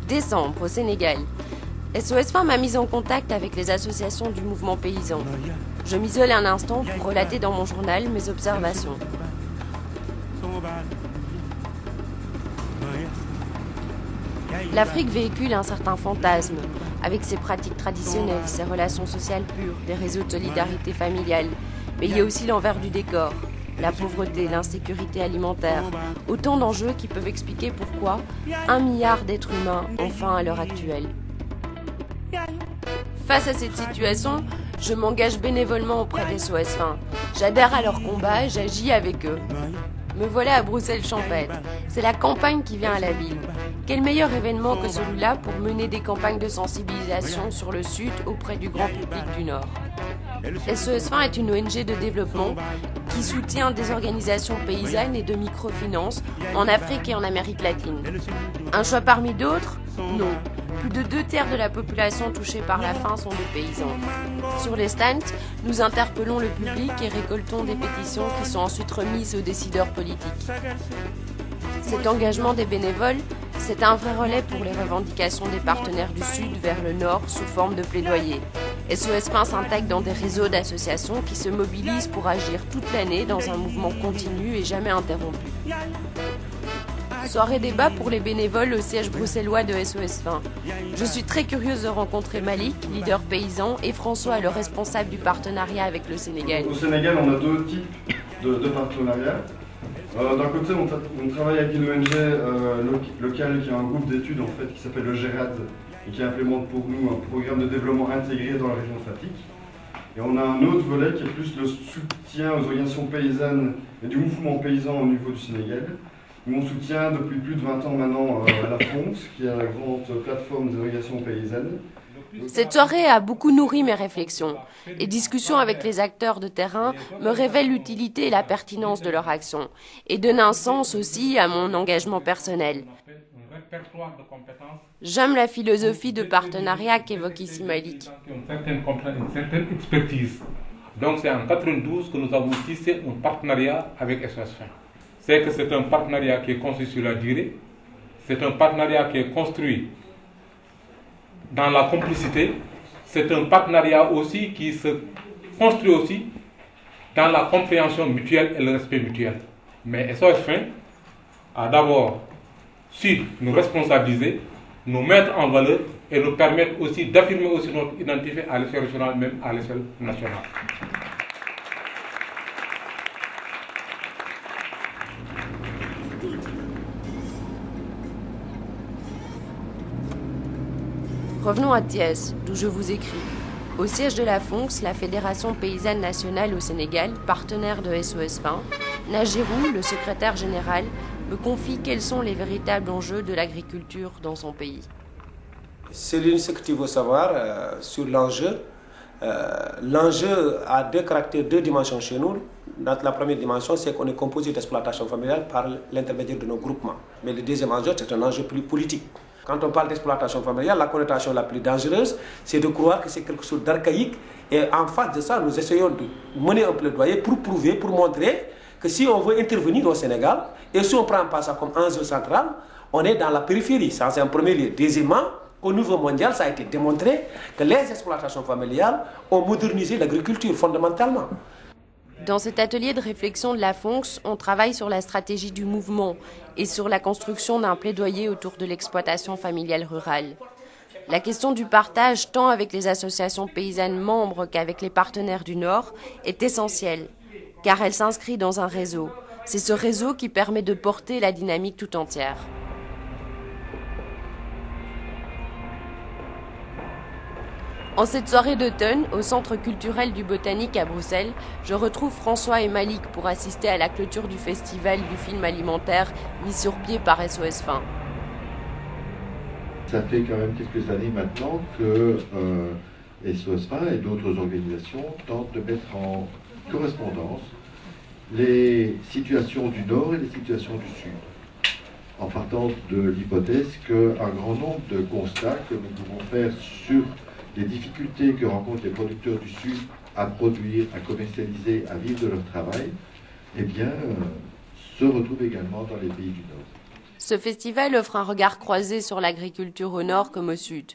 Décembre, au Sénégal. SOS Fin m'a mise en contact avec les associations du mouvement paysan. Je m'isole un instant pour relater dans mon journal mes observations. L'Afrique véhicule un certain fantasme, avec ses pratiques traditionnelles, ses relations sociales pures, des réseaux de solidarité familiale. Mais il y a aussi l'envers du décor, la pauvreté, l'insécurité alimentaire, autant d'enjeux qui peuvent expliquer pourquoi 1 milliard d'êtres humains ont faim à l'heure actuelle. Face à cette situation, je m'engage bénévolement auprès des SOS Fin. J'adhère à leur combat, j'agis avec eux. Me voilà à Bruxelles-Champêtre. C'est la campagne qui vient à la ville. Quel meilleur événement que celui-là pour mener des campagnes de sensibilisation sur le Sud auprès du grand public du Nord. SOS Fin est une ONG de développement qui soutient des organisations paysannes et de microfinance en Afrique et en Amérique latine. Un choix parmi d'autres? Non. Plus de 2/3 de la population touchée par la faim sont des paysans. Sur les stands, nous interpellons le public et récoltons des pétitions qui sont ensuite remises aux décideurs politiques. Cet engagement des bénévoles, c'est un vrai relais pour les revendications des partenaires du Sud vers le Nord sous forme de plaidoyer. SOS Fin s'intègre dans des réseaux d'associations qui se mobilisent pour agir toute l'année dans un mouvement continu et jamais interrompu. Soirée débat pour les bénévoles au siège bruxellois de SOS Fin. Je suis très curieuse de rencontrer Malik, leader paysan, et François, le responsable du partenariat avec le Sénégal. Au Sénégal, on a deux types de partenariats. D'un côté, on travaille avec une ONG locale qui a un groupe d'études en fait, qui s'appelle le GERAD et qui implémente pour nous un programme de développement intégré dans la région de Fatick. Et on a un autre volet qui est plus le soutien aux organisations paysannes et du mouvement paysan au niveau du Sénégal. Nous, on soutient depuis plus de 20 ans maintenant la FONS, qui est la grande plateforme des organisations paysannes. Cette soirée a beaucoup nourri mes réflexions. Les discussions avec les acteurs de terrain me révèlent l'utilité et la pertinence de leur action et donnent un sens aussi à mon engagement personnel. J'aime la philosophie de partenariat qu'évoque ici Malik. Une certaine expertise. Donc c'est en 1992 que nous avons tissé un partenariat avec SOS Fin. C'est que c'est un partenariat qui est construit sur la durée, c'est un partenariat qui est construit dans la complicité, c'est un partenariat aussi qui se construit aussi dans la compréhension mutuelle et le respect mutuel. Mais SOS Fin a d'abord su nous responsabiliser, nous mettre en valeur et nous permettre aussi d'affirmer aussi notre identité à l'échelle régionale, même à l'échelle nationale. Revenons à Thiès, d'où je vous écris. Au siège de la FONS, la Fédération Paysanne Nationale au Sénégal, partenaire de SOS Fin, Najirou, le secrétaire général, me confie quels sont les véritables enjeux de l'agriculture dans son pays. Céline, ce que tu veux savoir sur l'enjeu, l'enjeu a deux caractères, deux dimensions chez nous. La première dimension, c'est qu'on est composé d'exploitation familiale par l'intermédiaire de nos groupements. Mais le deuxième enjeu, c'est un enjeu plus politique. Quand on parle d'exploitation familiale, la connotation la plus dangereuse, c'est de croire que c'est quelque chose d'archaïque. Et en face de ça, nous essayons de mener un plaidoyer pour prouver, pour montrer que si on veut intervenir au Sénégal, et si on ne prend pas ça comme enjeu central, on est dans la périphérie. Ça, c'est un premier lieu. Deuxièmement, au niveau mondial, ça a été démontré que les exploitations familiales ont modernisé l'agriculture fondamentalement. Dans cet atelier de réflexion de la FONS, on travaille sur la stratégie du mouvement et sur la construction d'un plaidoyer autour de l'exploitation familiale rurale. La question du partage, tant avec les associations paysannes membres qu'avec les partenaires du Nord, est essentielle, car elle s'inscrit dans un réseau. C'est ce réseau qui permet de porter la dynamique tout entière. En cette soirée d'automne, au Centre culturel du Botanique à Bruxelles, je retrouve François et Malik pour assister à la clôture du festival du film alimentaire mis sur pied par SOS Fin. Ça fait quand même quelques années maintenant que SOS Fin et d'autres organisations tentent de mettre en correspondance les situations du Nord et les situations du Sud, en partant de l'hypothèse qu'un grand nombre de constats que nous pouvons faire sur les difficultés que rencontrent les producteurs du Sud à produire, à commercialiser, à vivre de leur travail, eh bien, se retrouvent également dans les pays du Nord. Ce festival offre un regard croisé sur l'agriculture au nord comme au sud.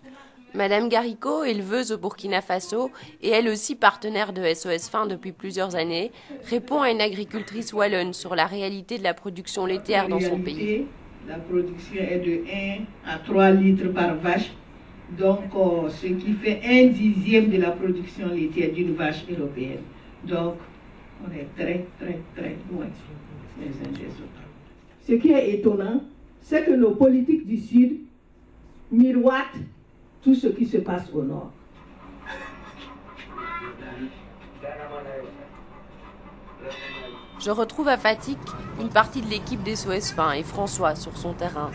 Madame Garicot, éleveuse au Burkina Faso et elle aussi partenaire de SOS Faim depuis plusieurs années, répond à une agricultrice wallonne sur la réalité de la production laitière dans son pays. La production est de 1 à 3 litres par vache, donc ce qui fait 1/10 de la production laitière d'une vache européenne. Donc on est très loin les uns des autres. Ce qui est étonnant, c'est que nos politiques du Sud miroitent tout ce qui se passe au nord. Je retrouve à Fatick une partie de l'équipe d'SOS Faim et François sur son terrain.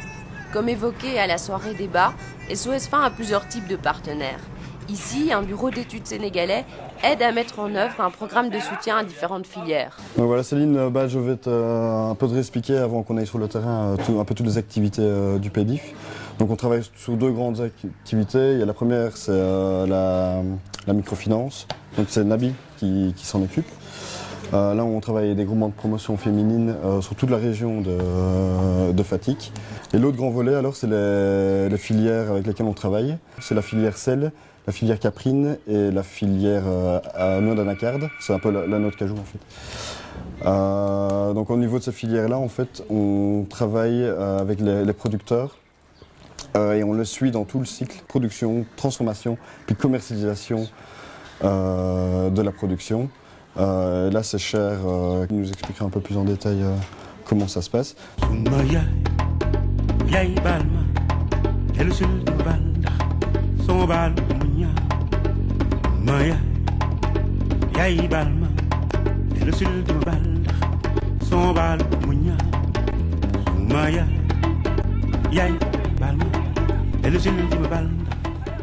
Comme évoqué à la soirée débat, SOS Faim a plusieurs types de partenaires. Ici, un bureau d'études sénégalais aide à mettre en œuvre un programme de soutien à différentes filières. Donc voilà Céline, je vais un peu te réexpliquer avant qu'on aille sur le terrain un peu toutes les activités du PEDIF. Donc on travaille sur 2 grandes activités. Il y a la première, c'est la microfinance. Donc c'est Nabi qui s'en occupe. Là on travaille avec des groupements de promotion féminine sur toute la région de Fatick. Et l'autre grand volet alors c'est les filières avec lesquelles on travaille. C'est la filière sel, la filière caprine et la filière noix d'anacarde. C'est un peu la noix de cajou en fait. Donc au niveau de ces filières-là, en fait, on travaille avec les producteurs et on le suit dans tout le cycle production, transformation, puis commercialisation de la production. Là, c'est Cher qui nous expliquera un peu plus en détail comment ça se passe.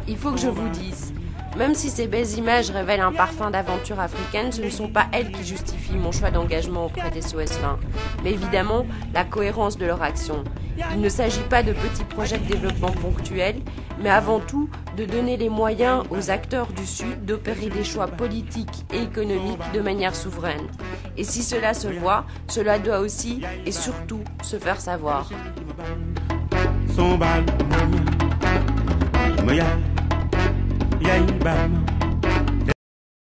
Il faut que je vous dise, même si ces belles images révèlent un parfum d'aventure africaine, ce ne sont pas elles qui justifient mon choix d'engagement auprès des SOS Faim, mais évidemment la cohérence de leur action. Il ne s'agit pas de petits projets de développement ponctuels, mais avant tout de donner les moyens aux acteurs du Sud d'opérer des choix politiques et économiques de manière souveraine. Et si cela se voit, cela doit aussi et surtout se faire savoir. Yay, Balma.